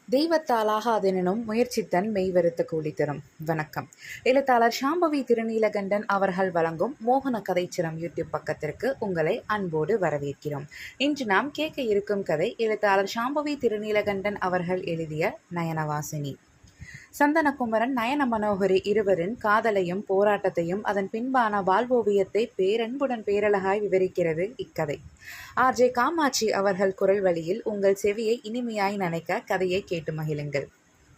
தெய்வத்தால் ஆகாதெனினும் முயற்சித்தன் மெய்வருத்த கூலி தரும். வணக்கம். எழுத்தாளர் சாம்பவி திருநீலகண்டன் அவர்கள் வழங்கும் மோகன கதைச்சிரம் யூடியூப் பக்கத்திற்கு உங்களை அன்போடு வரவேற்கிறோம். இன்று நாம் கேட்க இருக்கும் கதை எழுத்தாளர் சாம்பவி திருநீலகண்டன் அவர்கள் எழுதிய நயனவாசினி. சந்தனகுமரன் நயன மனோகரி இருவரின் காதலையும் போராட்டத்தையும் அதன் பின்பான வாழ்வோவியத்தை பேரன்புடன் பேரழகாய் விவரிக்கிறது இக்கதை. ஆர்ஜே காமாட்சி அவர்கள் குரல் வழியில் உங்கள் செவியை இனிமையாய் நினைக்க கதையை கேட்டு மகிழுங்கள்.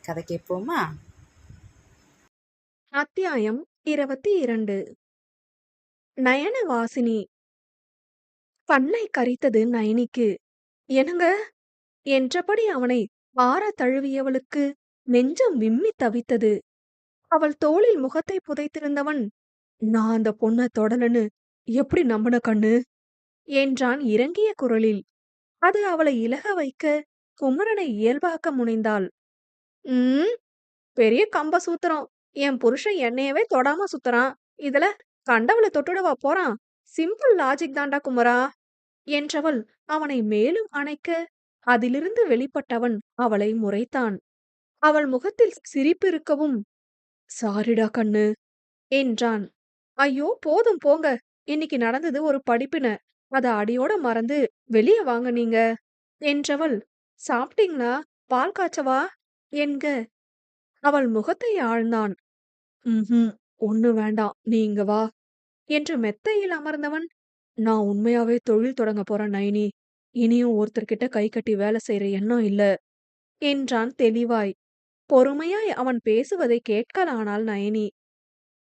கதை கேட்போமா? அத்தியாயம் 22. நயனவாசினி. கண்ணை கரித்தது நயனிக்கு. என்னங்க என்றபடி அவனை ஆற தழுவியவளுக்கு நெஞ்சம் விம்மி தவித்தது. அவள் தோளில் முகத்தை புதைத்திருந்தவன், நான் அந்த பொண்ண தொடலன்னு எப்படி நம்பின கண்ணு என்றான் இறங்கிய குரலில். அது அவளை இலக வைக்க குமரனை இயல்பாக்க முனைந்தாள். பெரிய கம்ப சூத்திரம். என் புருஷன் என்னையவே தொடாம சுத்துறான். இதுல கண்டவளை தொட்டுடவா போறான்? சிம்பிள் லாஜிக் தாண்டா குமரா என்றவள் அவனை மேலும் அணைக்க, அதிலிருந்து வெளிப்பட்டவன் அவளை முறைத்தான். அவள் முகத்தில் சிரிப்பு இருக்கவும், சாரிடா கண்ணு என்றான். ஐயோ போதும் போங்க, இன்னைக்கு நடந்தது ஒரு படிப்பின, அத அடியோட மறந்து வெளியே வாங்க நீங்க என்றவள், சாப்பிட்டீங்களா, பால் காய்ச்சவா என்க அவள் முகத்தை ஆழ்ந்தான். ஒண்ணு வேண்டாம், நீ இங்க வா என்று மெத்தையில் அமர்ந்தவன், நான் உண்மையாவே தொழில் தொடங்க போறேன் நைனி, இனியும் ஒருத்தர்கிட்ட கை கட்டி வேலை செய்யற எண்ணம் இல்ல என்றான் தெளிவாய். பொறுமையாய் அவன் பேசுவதை கேட்கலானாள் நயனி.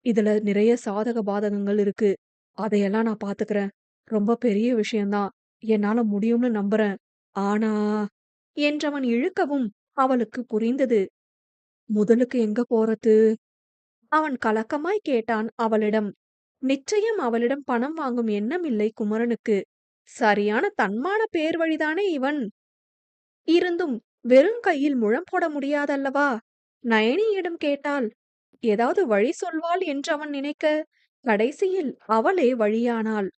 இதுல நிறைய சாதக பாதகங்கள் இருக்கு, அதையெல்லாம் நான் பாத்துக்கிறேன். ரொம்ப பெரிய விஷயம்தான், என்னால முடியும்னு நம்புறேன். ஆனா என்றவன் இழுக்கவும் அவளுக்கு புரிந்தது. முதலுக்கு எங்க போறது? அவன் கலக்கமாய் கேட்டான் அவளிடம். நிச்சயம் அவளிடம் பணம் வாங்கும் எண்ணம் இல்லை குமரனுக்கு. சரியான தன்மான பேர் வழிதானே இவன். இருந்தும் வெறும் கையில் முழம் போட முடியாதல்லவா? நயனியிடம் கேட்டால் ஏதாவது வழி சொல்வாள் என்று அவன் நினைக்க, கடைசியில் அவளே வழியானாள்.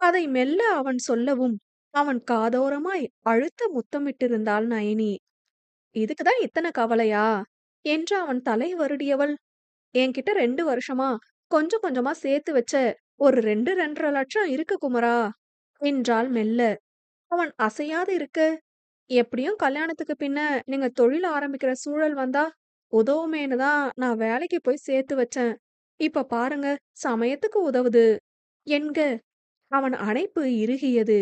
அதை மெல்ல அவன் சொல்லவும் அவன் காதோரமாய் அழுத்த முத்தமிட்டிருந்தாள் நயனி. இதுக்குதான் இத்தனை கவலையா என்று அவன் தலை வருடியவள், என்கிட்ட 2 வருஷமா கொஞ்சம் கொஞ்சமா சேர்த்து வச்ச ஒரு 2-2.5 லட்சம் இருக்கு குமரா என்றாள் மெல்ல. அவன் அசையாது இருக்க, எப்படியும் கல்யாணத்துக்கு பின்ன நீங்க தொழில் ஆரம்பிக்கிற சூழல் வந்தா உதவுமேனு தான் நான் வேலைக்கு போய் சேர்த்து வச்சேன். இப்ப பாருங்க, சமயத்துக்கு உதவுது என்க அவன் அணைப்பு இறுகியது.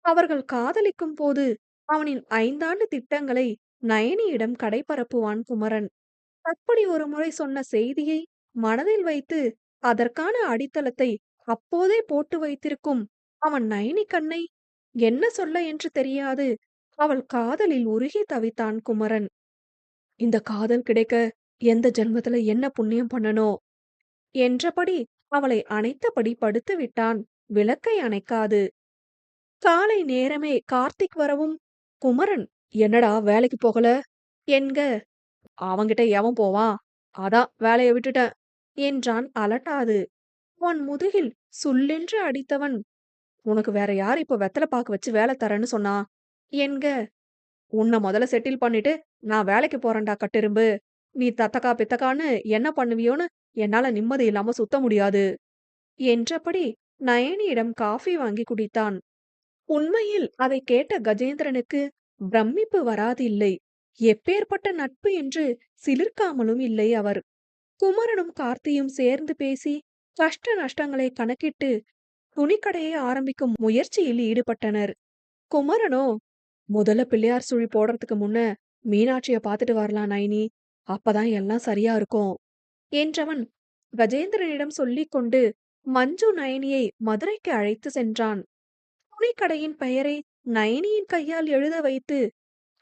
அவர்கள் காதலிக்கும் போது அவனின் 5 ஆண்டு திட்டங்களை நயனியிடம் கடைபரப்புவான் குமரன். அப்படி ஒரு முறை சொன்ன செய்தியை மனதில் வைத்து அதற்கான அடித்தளத்தை அப்போதே போட்டு வைத்திருக்கும் அவன் நைனி கண்ணை என்ன சொல்ல என்று தெரியாது அவள் காதலில் உருகி தவித்தான் குமரன். இந்த காதல் கிடைக்க எந்த ஜென்மத்துல என்ன புண்ணியம் பண்ணனோ என்றபடி அவளை அணைத்தபடி படுத்து விட்டான், விளக்கை அணைக்காது. காலை நேரமே கார்த்திக் வரவும், குமரன் என்னடா வேலைக்கு போகல என்க, அவன்கிட்ட எவன் போவான், அதான் வேலைய விட்டுட்டேன் என்றான் அலட்டாது. அவன் முதுகில் சுள்ளென்று அடித்தவன், உனக்கு வேற யார் இப்ப வெத்தலை பாக்கு வச்சு வேலை தரேன்னு சொன்னா என்க, உன்னை முதல்ல செட்டில் பண்ணிட்டு நான் வேலைக்கு போறேன்டா கட்டெரும்பு. நீ தத்தக்கா பித்தக்கான்னு என்ன பண்ணுவியோன்னு என்னால நிம்மதி இல்லாம சுத்த முடியாது என்றபடி நயனியிடம் காஃபி வாங்கி குடித்தான். உண்மையில் அதை கேட்ட கஜேந்திரனுக்கு பிரமிப்பு வராதில்லை. எப்பேற்பட்ட நட்பு என்று சிலிர்க்காமலும் இல்லை அவர். குமரனும் கார்த்தியும் சேர்ந்து பேசி கஷ்ட நஷ்டங்களை கணக்கிட்டு துணிக்கடையை ஆரம்பிக்கும் முயற்சியில் ஈடுபட்டனர். குமரனோ, முதல்ல பிள்ளையார் சுழி போடுறதுக்கு முன்ன மீனாட்சிய பாத்துட்டு வரலாம் நைனி, அப்பதான் எல்லாம் சரியா இருக்கும் என்றவன் கஜேந்திரனிடம் சொல்லிக் கொண்டு மஞ்சு நயனியை மதுரைக்கு அழைத்து சென்றான். துணிக்கடையின் பெயரை நயனியின் கையால் எழுத வைத்து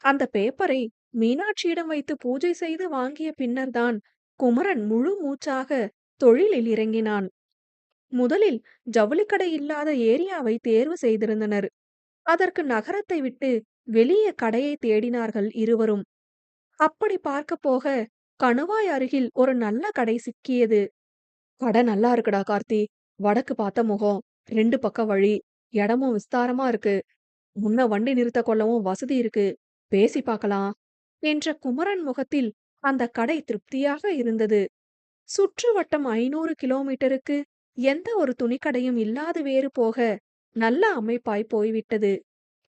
அந்த பேப்பரை மீனாட்சியிடம் வைத்து பூஜை செய்து வாங்கிய பின்னர்தான் குமரன் முழு மூச்சாக தொழிலில் இறங்கினான். முதலில் ஜவுளிக்கடை இல்லாத ஏரியாவை தேர்வு செய்திருந்தனர். அதற்கு நகரத்தை விட்டு வெளியே கடையை தேடினார்கள் இருவரும். அப்படி பார்க்க போக கணுவாய் அருகில் ஒரு நல்ல கடை சிக்கியது. கடை நல்லா இருக்குடா கார்த்தி, வடக்கு பார்த்த முகம், 2 பக்க வழி, இடமும் விஸ்தாரமா இருக்கு, முன்ன வண்டி நிறுத்த கொள்ளவும் வசதி இருக்கு, பேசி பார்க்கலாம் என்ற குமரன் முகத்தில் அந்த கடை திருப்தியாக இருந்தது. சுற்றுவட்டம் 500 கிலோமீட்டருக்கு எந்த ஒரு துணிக்கடையும் இல்லாது வேறு போக நல்ல அமைப்பாய் போய்விட்டது.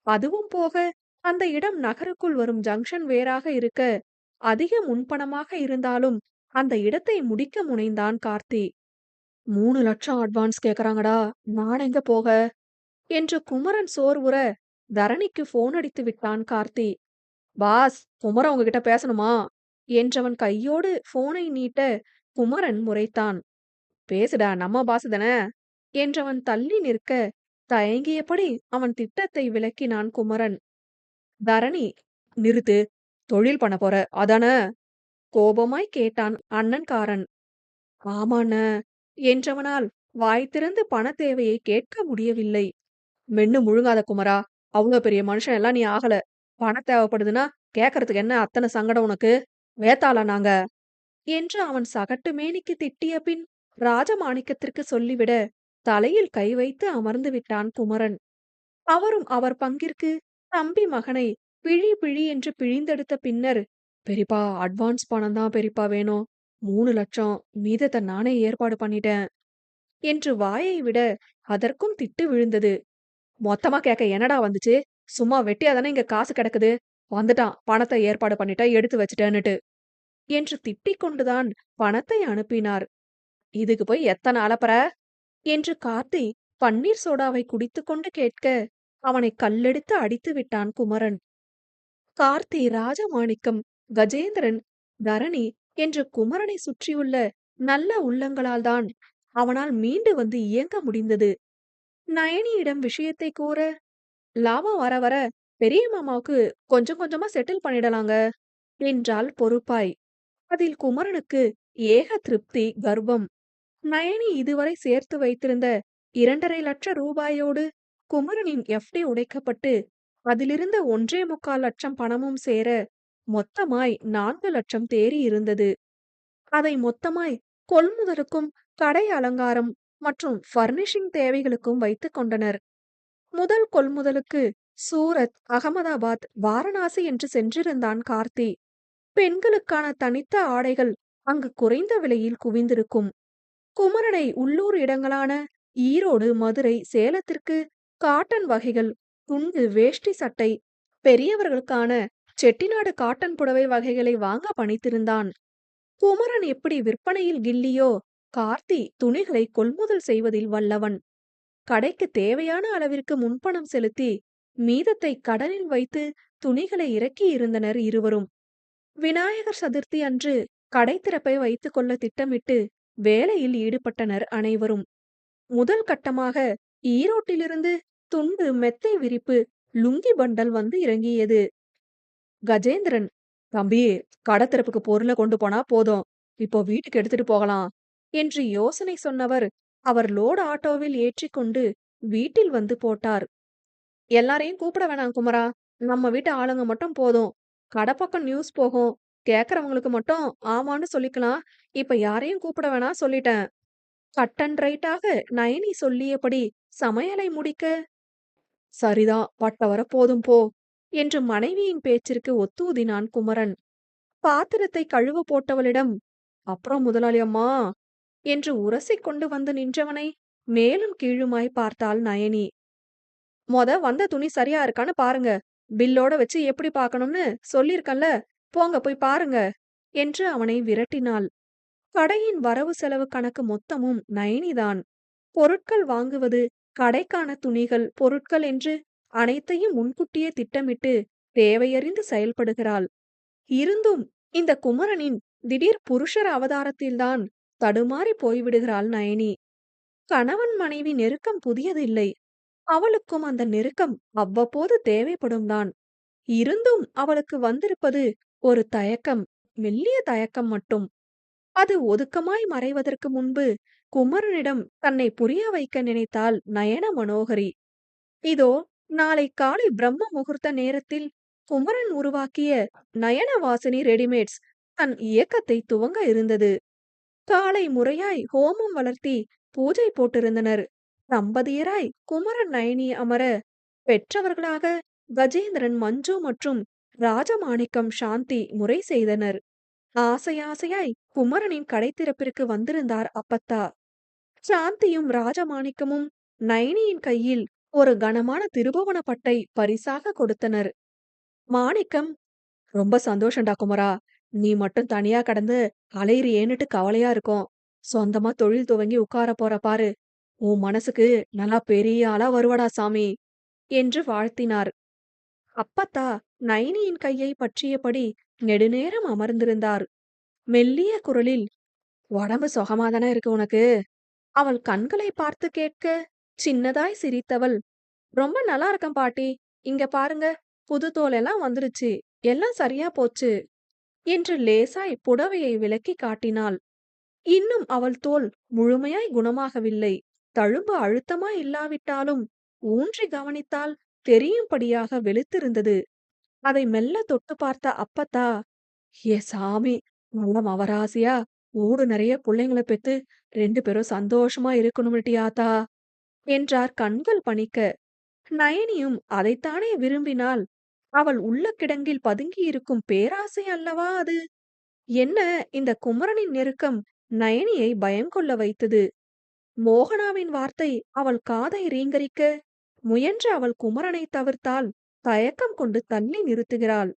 அதுவும் போக அந்த இடம் நகருக்குள் வரும் ஜங்ஷன் வேறாக இருக்க அதிக முன்பணமாக இருந்தாலும் அந்த இடத்தை முடிக்க முனைந்தான் கார்த்தி. 3 லட்சம் அட்வான்ஸ் கேக்குறாங்கடா, நான் எங்க போக என்று குமரன் சோர்வுற தரணிக்கு போன் அடித்து விட்டான் கார்த்தி. பாஸ், குமரன் உங்ககிட்ட பேசணுமா என்றவன் கையோடு போனை நீட்ட குமரன் முறைத்தான். பேசுடா, நம்ம பாசு தானே என்றவன் தள்ளி நிற்க தயங்கியபடி அவன் திட்டத்தை விளக்கினான் குமரன். தரணி, நிறுத்து, தொழில் பண்ண போற அதானே கோபமாய் கேட்டான் அண்ணன்காரன். ஆமாண்ண என்றவனால் வாய் திறந்து பண தேவையை கேட்க முடியவில்லை. மென்னு முழுங்காத குமரா, அவ்வளோ பெரிய மனுஷன் எல்லாம் நீ ஆகல. பணம் தேவைப்படுதுன்னா கேக்கறதுக்கு என்ன அத்தனை சங்கடம் உனக்கு? வேத்தாளா நாங்க என்று அவன் சகட்டு மேனிக்கு திட்டிய பின் ராஜமாணிக்கத்திற்கு சொல்லிவிட தலையில் கை வைத்து அமர்ந்து விட்டான் குமரன். அவரும் அவர் பங்கிற்கு தம்பி மகனை பிழி பிழி என்று பிழிந்தெடுத்த பின்னர், பெரியப்பா அட்வான்ஸ் பணம் தான் பெரியப்பா வேணும், 3 லட்சம், மீதத்தை நானே ஏற்பாடு பண்ணிட்டேன் என்று வாயை விட அதற்கும் திட்டு விழுந்தது. மொத்தமா கேட்க என்னடா வந்துச்சு? சும்மா வெட்டியா தானே இங்க காசு கிடக்குது. வந்துட்டான், பணத்தை ஏற்பாடு பண்ணிட்ட, எடுத்து வச்சுட்டேன்னுட்டு என்று திட்டிக் கொண்டுதான் பணத்தை அனுப்பினார். இதுக்கு போய் எத்தனை அலப்பற என்று கார்த்தி பன்னீர் சோடாவை குடித்துக்கொண்டு கேட்க அவனை கல்லெடுத்து அடித்து விட்டான் குமரன். கார்த்தி, ராஜமாணிக்கம், கஜேந்திரன், தரணி என்று குமரனை சுற்றியுள்ள நல்ல உள்ளங்களால் தான் அவனால் மீண்டு வந்து இயங்க முடிந்தது. நயனியிடம் விஷயத்தை கூற, லாபம் வர வர பெரிய மாமாவுக்கு கொஞ்சம் கொஞ்சமா செட்டில் பண்ணிடலாங்க என்றாள் பொறுப்பாய். அதில் குமரனுக்கு ஏக திருப்தி, கர்வம். நயனி இதுவரை சேர்த்து வைத்திருந்த 2.5 லட்சம் ரூபாயோடு குமரனின் எஃப்டி உடைக்கப்பட்டு அதிலிருந்த 1.25 லட்சம் பணமும் சேர மொத்தமாய் 4 லட்சம் தேறி இருந்தது. அதை மொத்தமாய் கொள்முதலுக்கும் கடை அலங்காரம் மற்றும் பர்னிஷிங் தேவைகளுக்கும் வைத்துக் கொண்டனர். முதல் கொள்முதலுக்கு சூரத், அகமதாபாத், வாரணாசி என்று சென்றிருந்தான் கார்த்தி. பெண்களுக்கான தனித்த ஆடைகள் அங்கு குறைந்த விலையில் குவிந்திருக்கும். குமரனை உள்ளூர் இடங்களான ஈரோடு, மதுரை, சேலத்திற்கு காட்டன் வகைகள், துண்டு, வேஷ்டி சட்டை, பெரியவர்களுக்கான செட்டிநாடு காட்டன் புடவை வகைகளை வாங்க பணித்திருந்தான். குமரன் எப்படி விற்பனையில் கில்லியோ, கார்த்தி துணிகளை கொள்முதல் செய்வதில் வல்லவன். கடைக்கு தேவையான அளவிற்கு முன்பணம் செலுத்தி மீதத்தை கடனில் வைத்து துணிகளை இறக்கி இருந்தனர் இருவரும். விநாயகர் சதுர்த்தி அன்று கடை திறப்பை வைத்துக் கொள்ள திட்டமிட்டு வேலையில் ஈடுபட்டனர் அனைவரும். முதல் கட்டமாக ஈரோட்டிலிருந்து துண்டு, மெத்தை விரிப்பு, லுங்கி பண்டல் வந்து இறங்கியது. கஜேந்திரன், தம்பி, கடை திறப்புக்கு பொருளை கொண்டு போனா போதும், இப்போ வீட்டுக்கு எடுத்துட்டு போகலாம் என்று யோசனை சொன்னவர் அவர் லோடு ஆட்டோவில் ஏற்றிக்கொண்டு வீட்டில் வந்து போட்டார். எல்லாரையும் கூப்பிட வேணாம் குமரா, நம்ம வீட்டு ஆளுங்க மட்டும் போதும். கடை பக்கம் நியூஸ் போகும், கேக்குறவங்களுக்கு மட்டும் ஆமான்னு சொல்லிக்கலாம். இப்ப யாரையும் கூப்பிட வேணாம் சொல்லிட்டேன். கட் அண்ட் ரைட்டாக நயனி சொல்லியபடி சமையலை முடிக்க, சரிதான், வர போதும் போ என்று மனைவியின் பேச்சிற்கு ஒத்தூதினான் குமரன். பாத்திரத்தை கழுவ போட்டவளிடம், அப்புறம் முதலாளி அம்மா என்று உரசிக் கொண்டு வந்து நின்றவனை மேலும் கீழுமாய் பார்த்தாள் நயனி. வந்த துணி சரியா இருக்கான்னு பாருங்க, பில்லோட வச்சு எப்படி பார்க்கணும்னு சொல்லிருக்கன்ல, போங்க போய் பாருங்க என்று அவனை விரட்டினாள். கடையின் வரவு செலவு கணக்கு மொத்தமும் நயனிதான். பொருட்கள் வாங்குவது, கடைக்கான துணிகள், பொருட்கள் என்று அனைத்தையும் முன்கூட்டியே திட்டமிட்டு தேவையறிந்து செயல்படுகிறாள். இருந்தும் இந்த குமரனின் திடீர் புருஷர் அவதாரத்தில்தான் தடுமாறி போய்விடுகிறாள் நயனி. கணவன் மனைவி நெருக்கம் புதியதில்லை. அவளுக்கும் அந்த நெருக்கம் அவ்வப்போது தேவைப்படும் தான். இருந்தும் அவளுக்கு வந்திருப்பது ஒரு தயக்கம், மெல்லிய தயக்கம் மட்டும். அது ஒதுக்கமாய் மறைவதற்கு முன்பு குமரனிடம் தன்னை புரிய வைக்க நினைத்தாள் நயன மனோகரி. இதோ நாளை காலை பிரம்ம முகூர்த்த நேரத்தில் குமரன் உருவாக்கிய நயன வாசினி ரெடிமேட்ஸ் தன் இயக்கத்தை துவங்க இருந்தது. காலை முறையாய் ஹோமம் வளர்த்தி பூஜை போட்டிருந்தனர். தம்பதியராய் குமரன் நயனி அமர, பெற்றவர்களாக கஜேந்திரன், மஞ்சு மற்றும் ராஜமாணிக்கம், சாந்தி முறை செய்தனர். ஆசை ஆசையாய் குமரனின் கடைத்திறப்பிற்கு வந்திருந்தார் அப்பத்தா. சாந்தியும் ராஜமாணிக்கமும் நைனியின் கையில் ஒரு கனமான திருபுவன பட்டை பரிசாக கொடுத்தனர். மாணிக்கம், ரொம்ப சந்தோஷம்டா குமரா. நீ மட்டும் தனியா கடந்து அலையிறியேன்னுட்டு கவலையா இருக்கும். சொந்தமா தொழில் துவங்கி உட்கார போற பாரு. உன் மனசுக்கு நல்லா பெரிய ஆளா வருவடா சாமி என்று வாழ்த்தினார். அப்பத்தா நைனியின் கையை பற்றியபடி நெடுநேரம் அமர்ந்திருந்தார். மெல்லிய குரலில், உடம்பு சுகமாதானே இருக்கு உனக்கு? அவள் கண்களை பார்த்து கேட்க, சின்னதாய் சிரித்தவள், ரொம்ப நல்லா இருக்கேன் பாட்டி. இங்க பாருங்க, புது தோல் எல்லாம் வந்துருச்சு. எல்லாம் சரியா போச்சு என்று லேசாய் புடவையை விலக்கி காட்டினாள். இன்னும் அவள் தோல் முழுமையாய் குணமாகவில்லை. தழும்பு அழுத்தமாய் இல்லாவிட்டாலும் ஊன்றி கவனித்தால் தெரியும்படியாக வெளுத்திருந்தது. அதை மெல்ல தொட்டு பார்த்த அப்பத்தா, ஏ சாமி, நல்ல மவராசியா ஊடு நிறைய புள்ளைங்கள பெத்து 2 பேரும் சந்தோஷமா இருக்கணும்னுட்டி ஆத்தா என்றார் கண்கள் பனிக்க. நயனியும் அதைத்தானே விரும்பினாள். அவள் உள்ள கிடங்கில் பதுங்கியிருக்கும் பேராசை அல்லவா அது? என்ன, இந்த குமரனின் நெருக்கம் நயனியை பயங்கொள்ள வைத்தது. மோகனாவின் வார்த்தை அவள் காதை ரீங்கரிக்க, முயன்ற அவள் குமரனை தவிர்த்தால் தயக்கம் கொண்டு தள்ளி நிறுத்துகிறாள்.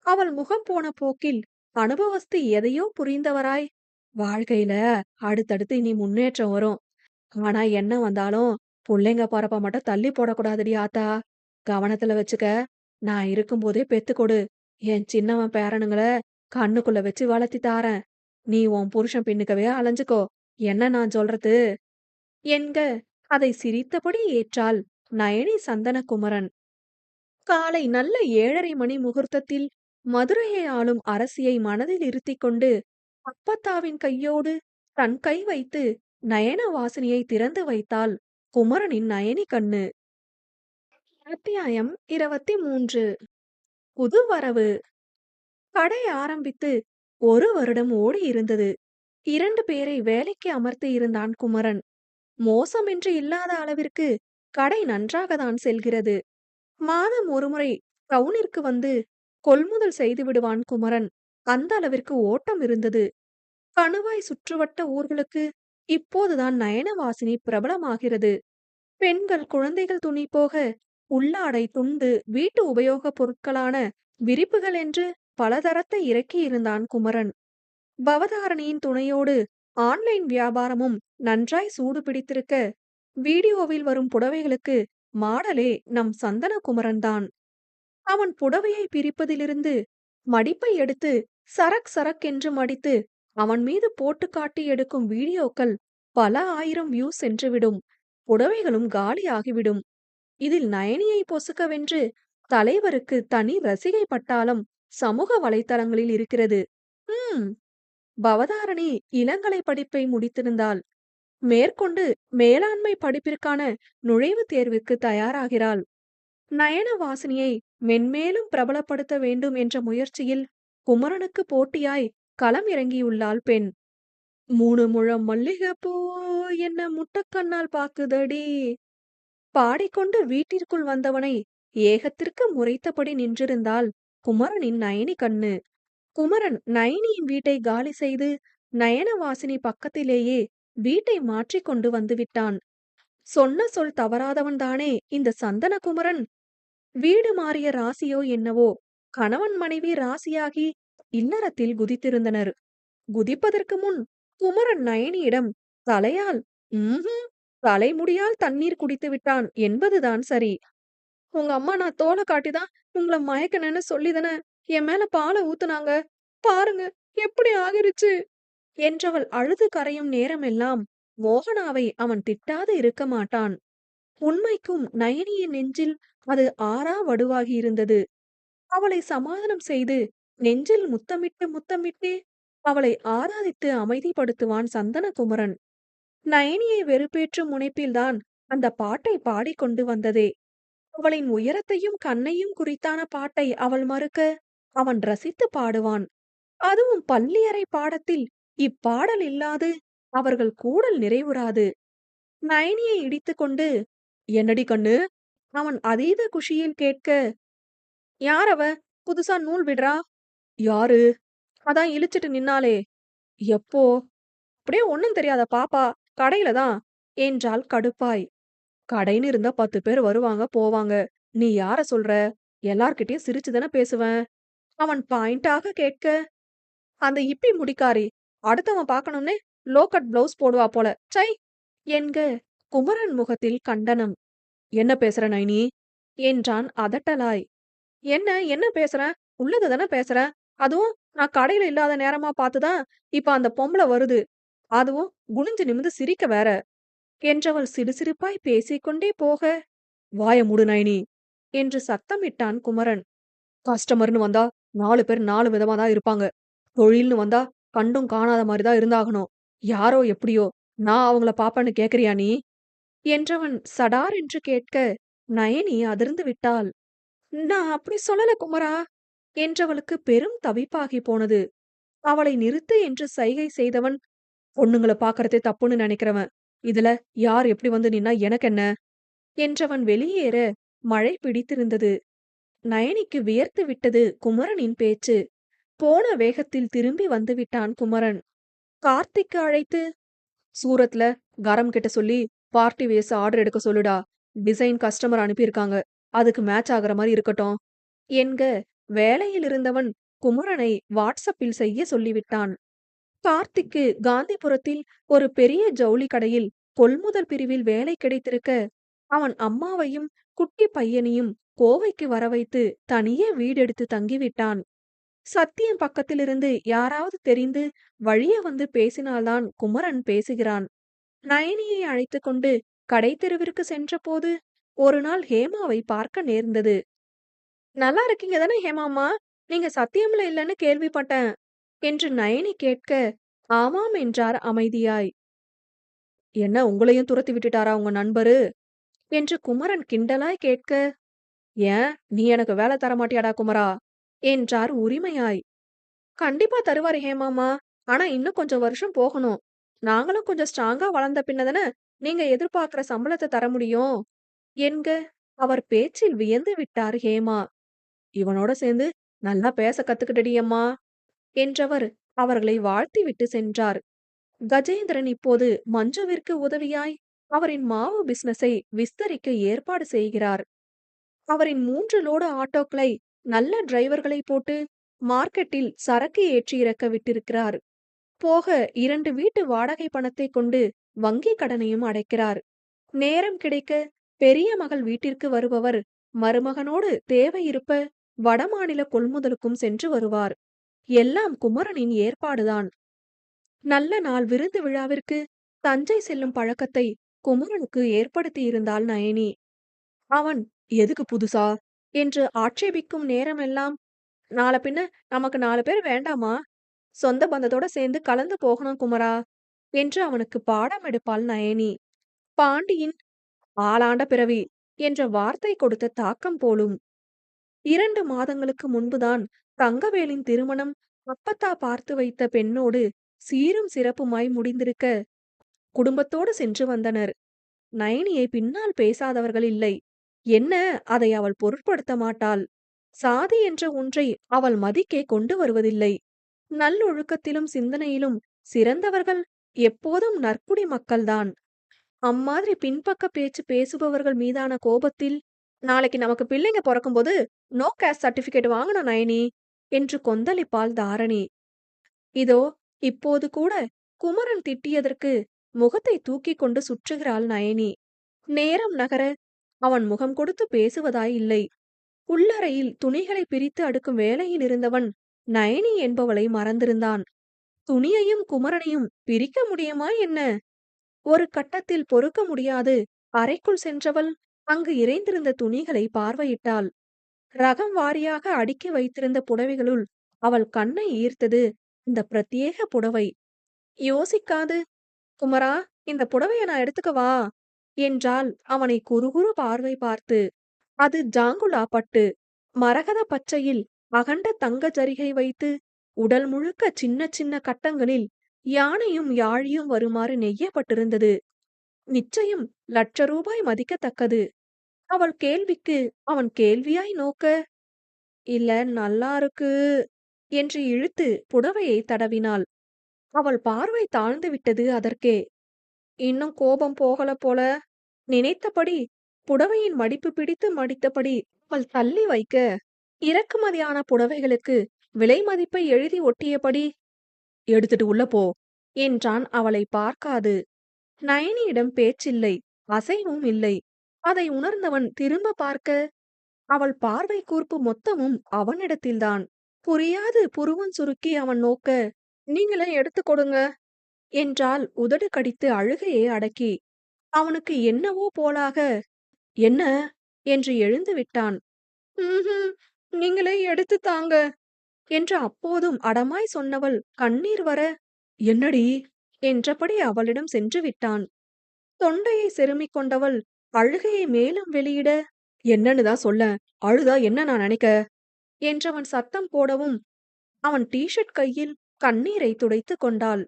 அவள் முகம் போன போக்கில் அனுபவஸ்தி எதையோ புரிந்தவராய், வாழ்க்கையில அடுத்தடுத்து இனி முன்னேற்றம் வரும். ஆனா என்ன வந்தாலும் புள்ளைங்க பொறப்ப மட்டும் தள்ளி போடக்கூடாதுடி ஆத்தா. கவனத்துல வச்சுக்க. நான் இருக்கும்போதே பெத்துக்கொடு. என் சின்னவன் பேரனுங்கள கண்ணுக்குள்ள வச்சு வளர்த்தி தாரேன். நீ உன் புருஷன் பின்னுக்கவே அலைஞ்சுக்கோ. என்ன நான் சொல்றது என்க. அதை சிரித்தபடி ஏற்றாள் நயனி சந்தனகுமரன். காலை நல்ல 7:30 மணி முகூர்த்தத்தில் மதுரையை ஆளும் அரசியை மனதில் இருத்திக் கொண்டு அப்பத்தாவின் கையோடு தன் கை வைத்து நயன வாசினியை திறந்து வைத்தாள் குமரனின் நயனி கண்ணு. அத்தியாயம் 23. புது வரவு. கடை ஆரம்பித்து 1 வருடம் ஓடி இருந்தது. 2 பேரை வேலைக்கு அமர்த்தி இருந்தான் குமரன். மோசமின்றி இல்லாத அளவிற்கு கடை நன்றாகத்தான் செல்கிறது. மாதம் ஒருமுறை டவுனிற்கு வந்து கொள்முதல் செய்து விடுவான் குமரன். அந்த அளவிற்கு ஓட்டம் இருந்தது. கணுவாய் சுற்றுவட்ட ஊர்களுக்கு இப்போதுதான் நயனவாசினி பிரபலமாகிறது. பெண்கள் குழந்தைகள் துணி போக உள்ளாடை, துண்டு, வீட்டு உபயோகப் பொருட்களான விரிப்புகள் என்று பலதரத்தை இறக்கியிருந்தான் குமரன். பவதாரணியின் துணையோடு ஆன்லைன் வியாபாரமும் நன்றாய் சூடு பிடித்திருக்க, வீடியோவில் வரும் புடவைகளுக்கு மாடலே நம் சந்தனகுமரன்தான். அவன் புடவையை பிரிப்பதிலிருந்து மடிப்பை எடுத்து சரக் சரக் என்று மடித்து அவன் மீது போட்டு காட்டி எடுக்கும் வீடியோக்கள் பல 1000 வியூஸ் சென்றுவிடும். புடவைகளும் காலியாகிவிடும். இதில் நயனியை பொசுக்கவென்று தலைவருக்கு தனி ரசிகை பட்டாளம் சமூக வலைத்தளங்களில் இருக்கிறது. ம் பவதாரணி இளங்கலை படிப்பை முடித்திருந்தாள். மேற்கொண்டு மேலாண்மை படிப்பிற்கான நுழைவுத் தேர்விற்கு தயாராகிறாள். நயனவாசினியை மென்மேலும் பிரபலப்படுத்த வேண்டும் என்ற முயற்சியில் குமரனுக்கு போட்டியாய் களம் இறங்கியுள்ளாள் பெண். 3 முழம் மல்லிகைப்பூ என்ன முட்டக்கண்ணால் பாக்குதடி பாடிக்கொண்டு வீட்டிற்குள் வந்தவனை ஏகத்திற்கு முறைத்தபடி நின்றிருந்தாள் குமரனின் நயனி கண்ணு. குமரன் நயனியின் வீட்டை காலி செய்து நயனவாசினி பக்கத்திலேயே வீட்டை மாற்றிக் கொண்டு வந்து விட்டான். சொன்ன சொல் தவறாதவன் தானே இந்த சந்தனகுமரன். வீடு மாறிய ராசியோ என்னவோ, கணவன் மனைவி ராசியாகி இல்லறத்தில் குதித்திருந்தனர். குதிப்பதற்கு முன் குமரன் நயனியிடம் தலையால் தலைமுடியால் தண்ணீர் குடித்து விட்டான் என்பதுதான் சரி. உங்க அம்மா நான் தோலை காட்டிதான் உங்களை மயக்கணும்னு சொல்லிதானே என் மேல பாலை ஊத்துனாங்க. பாருங்க எப்படி ஆகிருச்சு என்றவள் அழுது கரையும் நேரமெல்லாம் மோகனாவை அவன் திட்டாது இருக்க மாட்டான். உண்மைக்கும் நயனியின் நெஞ்சில் அது ஆறா வடுவாகி இருந்தது. அவளை சமாதானம் செய்து நெஞ்சில் முத்தமிட்டு முத்தமிட்டே அவளை ஆராதித்து அமைதிப்படுத்துவான் சந்தனகுமரன். நயனியை வெறுப்பேற்றும் முனைப்பில்தான் அந்த பாட்டை பாடிக்கொண்டு வந்ததே. அவளின் உயரத்தையும் கண்ணையும் குறித்தான பாட்டை அவள் மறுக்க அவன் ரசித்து பாடுவான். அதுவும் பள்ளியறை பாடத்தில் இப்பாடல் இல்லாது அவர்கள் கூடல் நிறைவுறாது. நயனியை இடித்துக்கொண்டு, என்னடி கண்ணு அவன் அதீத குஷியில் கேட்க, யார் அவ புதுசா நூல் விடுறா. யாரு? அதான் இழுச்சிட்டு நின்னாளே. எப்போ? அப்படியே ஒண்ணும் தெரியாத பாப்பா. கடையில தான் என்றாள் கடுப்பாய். கடைன்னு இருந்தா 10 பேர் வருவாங்க போவாங்க. நீ யார சொல்ற? எல்லார்கிட்டயும் சிரிச்சு தானே பேசுவேன். அவன் பாயிண்டாக கேட்க, அந்த இப்பி முடிக்காரி. அடுத்தவன் பார்க்கணும்னே லோ கட் பிளவுஸ் போடுவா போல. ச்சை! என்க குமரன் முகத்தில் கண்டனம். என்ன பேசுற நைனி? என்றான் அதட்டலாய். என்ன பேசுறேன்? உள்ளத தானே பேசுறேன். அதுவும் நான் கடையில இல்லாத நேரமா பார்த்து தான் இப்ப அந்த பொம்பள வருது. அதுவும் குனிஞ்சு நிமிர்ந்து சிரிக்க வேற. என்றவள் சிடுசிடுப்பாய் பேசிக்கொண்டே போக, வாய மூடு நைனி! என்று சத்தமிட்டான் குமரன். கஸ்டமர்னு வந்தா 4 பேர் 4 விதமா தான் இருப்பாங்க. தொழில்னு வந்தா கண்டும் காணாத மாரி தான் இருந்தாகணும். யாரோ எப்படியோ, நான் அவங்கள பாப்பேன்னு கேட்கறியா நீ? என்றவன் சடார் என்று கேட்க, நயனி அதிர்ந்து விட்டாள். நான் அப்படி சொல்லல குமரா! என்றவளுக்கு பெரும் தவிப்பாகி போனது. அவளை நிறுத்து என்று சைகை செய்தவன், பொண்ணுங்கள பாக்கறதே தப்புன்னு நெனைக்கிறவன். இதுல யார் எப்படி வந்து நின்னா எனக்கென்ன? என்றவன் வெளியேற மழை பிடித்திருந்தது. நயனிக்கு வியர்த்து விட்டது குமரனின் பேச்சு. போன வேகத்தில் திரும்பி வந்து விட்டான் குமரன். கார்த்திக்கு அழைத்து, சூரத்ல கரம் கிட்ட சொல்லி பார்ட்டி வேஸ் ஆர்டர் எடுக்க சொல்லுடா. டிசைன் கஸ்டமர் அனுப்பியிருக்காங்க. அதுக்கு மேட்ச் ஆகுற மாரி இருக்கட்டும். என்க வேலையில் இருந்தவன் குமரனை வாட்ஸ்அப்பில் செய்ய சொல்லிவிட்டான். கார்த்திக்கு காந்திபுரத்தில் ஒரு பெரிய ஜவுளி கடையில் கொள்முதல் பிரிவில் வேலை கிடைத்திருக்க, அவன் அம்மாவையும் குட்டி பையனையும் கோவைக்கு வரவைத்து தனியே வீடெடுத்து தங்கிவிட்டான். சத்தியம் பக்கத்திலிருந்து யாராவது தெரிந்து வழிய வந்து பேசினால்தான் குமரன் பேசுகிறான். நயனியை அழைத்துக் கொண்டு கடைத்தெருவிற்கு சென்றபோது ஒரு நாள் ஹேமாவை பார்க்க நேர்ந்தது. நல்லா இருக்கீங்க தானே ஹேமாம்மா? நீங்க சத்தியம்ல இல்லைன்னு கேள்விப்பட்டேன் என்று நயனி கேட்க, ஆமாம் என்றார் அமைதியாய். என்ன உங்களையும் துரத்தி விட்டுட்டாரா உங்க நண்பரு? என்று குமரன் கிண்டலாய் கேட்க, ஏன் நீ எனக்கு வேலை தர மாட்டியாடா குமரா? என்றார் உரிமையாய். கண்டிப்பா தருவாரு ஹேமாம்மா. ஆனா இன்னும் கொஞ்சம் வருஷம் போகணும். நாங்களும் கொஞ்சம் ஸ்ட்ராங்கா வளர்ந்த பின்னதான நீங்க எதிர்பார்க்கிற சம்பளத்த தர முடியும். என்க அவர் பேச்சில் வியந்து விட்டார் ஹேமா. இவனோட சேர்ந்து நல்லா பேச கத்துக்கிட்டடி அம்மா என்றவர் அவர்களை வாழ்த்திவிட்டு சென்றார். கஜேந்திரன் இப்போது மஞ்சுவிற்கு உதவியாய் அவரின் மாவு பிசினஸை விஸ்தரிக்க ஏற்பாடு செய்கிறார். அவரின் 3 லோடு ஆட்டோக்களை நல்ல டிரைவர்களை போட்டு மார்க்கெட்டில் சரக்கு ஏற்றி இறக்க விட்டிருக்கிறார். போக 2 வீட்டு வாடகை பணத்தை கொண்டு வங்கி கடனையும் அடைக்கிறார். நேரம் கிடைக்க பெரிய மகள் வீட்டிற்கு வருபவர் மருமகனோடு தேவை இருப்ப வடமாநில கொள்முதலுக்கும் சென்று வருவார். எல்லாம் குமரனின் ஏற்பாடுதான். நல்ல நாள் விருந்து விழாவிற்கு தஞ்சை செல்லும் பழக்கத்தை குமரனுக்கு ஏற்படுத்தியிருந்தாள் நயனி. அவன் எதுக்கு புதுசா என்று ஆட்சேபிக்கும் நேரமெல்லாம், நாள பின்ன நமக்கு 4 பேர் வேண்டாமா? சொந்த பந்தத்தோட சேர்ந்து கலந்து போகணும் குமரா என்று அவனுக்கு பாடம் எடுப்பாள் நயனி. பாண்டியின் ஆளாண்ட பிறவி என்ற வார்த்தை கொடுத்த தாக்கம் போலும். 2 மாதங்களுக்கு முன்புதான் தங்கவேலின் திருமணம் அப்பத்தா பார்த்து வைத்த பெண்ணோடு சீரும் சிறப்புமாய் முடிந்திருக்க குடும்பத்தோடு சென்று வந்தனர். நயனியை பின்னால் பேசாதவர்கள் இல்லை. என்ன அதை அவள் பொருட்படுத்த மாட்டாள். சாதி என்ற ஒன்றை அவள் மதிக்கே கொண்டு வருவதில்லை. நல்லொழுக்கத்திலும் சிந்தனையிலும் சிறந்தவர்கள் எப்போதும் நற்குடி மக்கள்தான். அம்மாதிரி பின்பக்க பேச்சு பேசுபவர்கள் மீதான கோபத்தில், நாளைக்கு நமக்கு பிள்ளைங்க பொறக்கும்போது நோ காஸ்ட் சர்டிபிகேட் வாங்கணும் நயனி என்று கொந்தளிப்பாள் தாரணி. இதோ இப்போது கூட குமரன் திட்டியதற்கு முகத்தை தூக்கிக் கொண்டு சுற்றுகிறாள் நயனி. நேரம் நகர அவன் முகம் கொடுத்து பேசுவதாய் இல்லை. உள்ளறையில் துணிகளை பிரித்து அடுக்கும் வேலையில் இருந்தவன் நயனி என்பவளை மறந்திருந்தான். துணியையும் குமரனையும் பிரிக்க முடியுமா என்ன? ஒரு கட்டத்தில் பொறுக்க முடியாது அறைக்குள் சென்றவள் அங்கு இறைந்திருந்த துணிகளை பார்வையிட்டாள். ரகம் வாரியாக அடுக்கி வைத்திருந்த புடவைகளுள் அவள் கண்ணை ஈர்த்தது இந்த பிரத்யேக புடவை. யோசிக்காது, குமரா, இந்த புடவைய நான் எடுத்துக்கவா என்றாள் அவனை குறுகுறு பார்வை பார்த்து. அது ஜாங்குலா பட்டு. மரகத பச்சையில் அகண்ட தங்க ஜரிகை வைத்து உடல் முழுக்க சின்ன சின்ன கட்டங்களில் யானையும் யாழியும் வருமாறு நெய்யப்பட்டிருந்தது. நிச்சயம் லட்ச ரூபாய் மதிக்கத்தக்கது. அவள் கேள்விக்கு அவன் கேள்வியாய் நோக்க, இல்ல நல்லா இருக்கு என்று இழுத்து புடவையை தடவினாள். அவள் பார்வை தாழ்ந்து விட்டது அதற்கே. இன்னும் கோபம் போகல போல. நினைத்தபடி புடவையின் மடிப்பு பிடித்து மடித்தபடி அவள் தள்ளி வைக்க, இறக்குமதியான புடவைகளுக்கு விலை மதிப்பை எழுதி ஒட்டியபடி எடுத்துட்டு உள்ள போ என்றான் அவளை பார்க்காது. நயனியிடம் பேச்சில்லை, அசைவும் இல்லை. அதை உணர்ந்தவன் திரும்ப பார்க்க, அவள் பார்வை கூர்ப்பு மொத்தமும் அவனிடத்தில்தான். புரியாது புருவம் சுருக்கி அவன் நோக்க, நீங்களே எடுத்து கொடுங்க என்றாள் உதடு கடித்து அழுகையை அடக்கி. அவனுக்கு என்னவோ போலாக, என்ன என்று எழுந்து விட்டான். ம்ஹும், நீங்களே எடுத்து தாங்க என்று அப்போதும் அடமாய் சொன்னவள் கண்ணீர் வர, என்னடி என்றபடி அவளிடம் சென்று விட்டான். தொண்டையை செருமிக் கொண்டவள் அழுகையை மேலும் வெளியிட, என்னன்னு தான் சொல்ல, அழுதா என்ன நான் நினைக்க என்றவன் சத்தம் போடவும், அவன் டீஷர்ட் கையில் கண்ணீரை துடைத்து கொண்டாள்.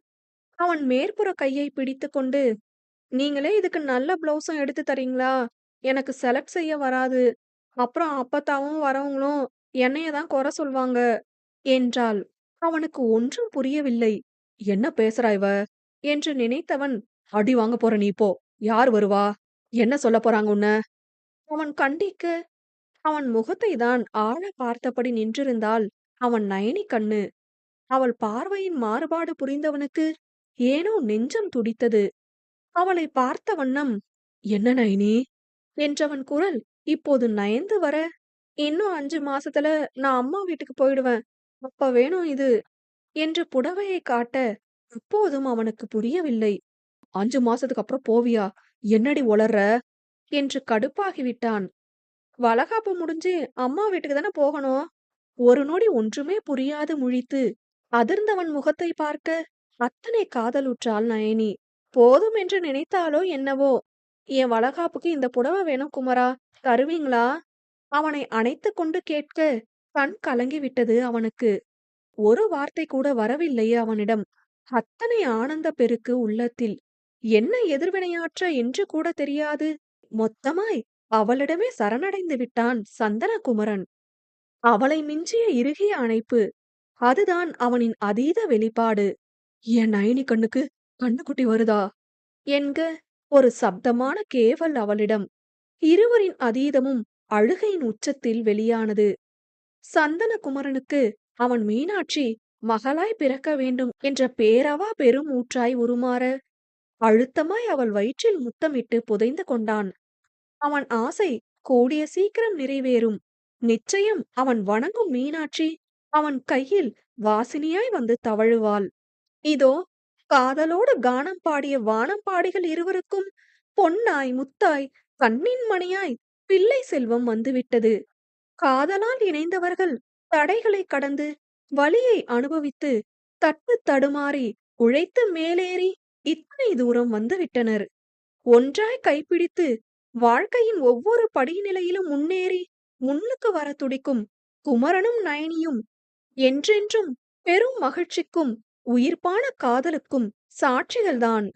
அவன் மேற்புற கையை பிடித்துக்கொண்டு, நீங்களே இதுக்கு நல்ல பிளவுஸும் எடுத்து தரீங்களா? எனக்கு செலக்ட் செய்ய வராது. அப்புறம் அப்பத்தாவும் வரவங்களும் என்னைய தான் குறை சொல்வாங்க என்றாள். அவனுக்கு ஒன்றும் புரியவில்லை. என்ன பேசுறா இவ என்று நினைத்தவன், அடி வாங்க போற நீ போ. யார் வருவா? என்ன சொல்ல போறாங்க உன்ன? அவன் கண்டிக்க, அவன் முகத்தை தான் ஆழ பார்த்தபடி நின்றிருந்தாள் அவன் நயனி கண்ணு. அவள் பார்வையின் மாறுபாடு புரிந்தவனுக்கு ஏனோ நெஞ்சம் துடித்தது. அவளை பார்த்த வண்ணம், என்ன நைனி என்றவன் குரல் இப்போது நயந்து வர, இன்னும் 5 மாசத்துல நான் அம்மா வீட்டுக்கு போயிடுவேன். அப்ப வேணும் இது என்று புடவையை காட்ட, அப்போதும் அவனுக்கு புரியவில்லை. 5 மாசத்துக்கு அப்புறம் போவியா? என்னடி ஒளர்ற என்று கடுப்பாகிவிட்டான். வளகாப்பு முடிஞ்சு அம்மா வீட்டுக்கு தானே போகணும். ஒரு நொடி ஒன்றுமே புரியாது முழித்து அதிர்ந்தவன் முகத்தை பார்க்க, அத்தனை காதலுற்றாள் நயனி. போதும் என்று நினைத்தாளோ என்னவோ. என் வளகாப்புக்கு இந்த புடவை வேணும் குமரா, தருவீங்களா? அவனை அணைத்துக் கொண்டு கேட்க, கண் கலங்கிவிட்டது அவனுக்கு. ஒரு வார்த்தை கூட வரவில்லை அவனிடம். அத்தனை ஆனந்த பெருக்கு உள்ளத்தில். என்ன எதிர்வினையாற்ற என்று கூட தெரியாது. மொத்தமாய் அவளிடமே சரணடைந்து விட்டான் சந்தனகுமரன். அவளை மிஞ்சிய இறுகிய அணைப்பு. அதுதான் அவனின் அதீத வெளிப்பாடு. என் நயனி கண்ணுக்கு கண்ணுக்குட்டி வருதா என்க ஒரு சப்தமான கேவல் அவளிடம். இருவரின் அதீதமும் அழுகையின் உச்சத்தில் வெளியானது. சந்தனகுமரனுக்கு அவன் மீனாட்சி மகளாய் பிறக்க வேண்டும் என்ற பேரவா பெருமூற்றாய் உருமாற, அழுத்தமாய் அவள் வயிற்றில் முத்தமிட்டு புதைந்து கொண்டான். அவன் ஆசை கூடிய சீக்கிரம் நிறைவேறும். நிச்சயம் அவன் வணங்கும் மீனாட்சி அவன் கையில் வாசினியாய் வந்து தவழுவாள். இதோ காதலோடு கானம் பாடிய வானம்பாடிகள் இருவருக்கும் பொன்னாய் முத்தாய் கண்ணின் மணியாய் பிள்ளை செல்வம் வந்துவிட்டது. காதலால் இணைந்தவர்கள் தடைகளை கடந்து வலியை அனுபவித்து தட்டு தடுமாறி உழைத்து மேலேறி இத்தனை தூரம் வந்துவிட்டனர். ஒன்றாய் கைப்பிடித்து வாழ்க்கையின் ஒவ்வொரு படிநிலையிலும் முன்னேறி முன்னுக்கு வர துடிக்கும் குமரனும் நயனியும் என்றென்றும் பெரும் மகிழ்ச்சிக்கும் உயிர்ப்பான காதலுக்கும் சாட்சிகள்தான்.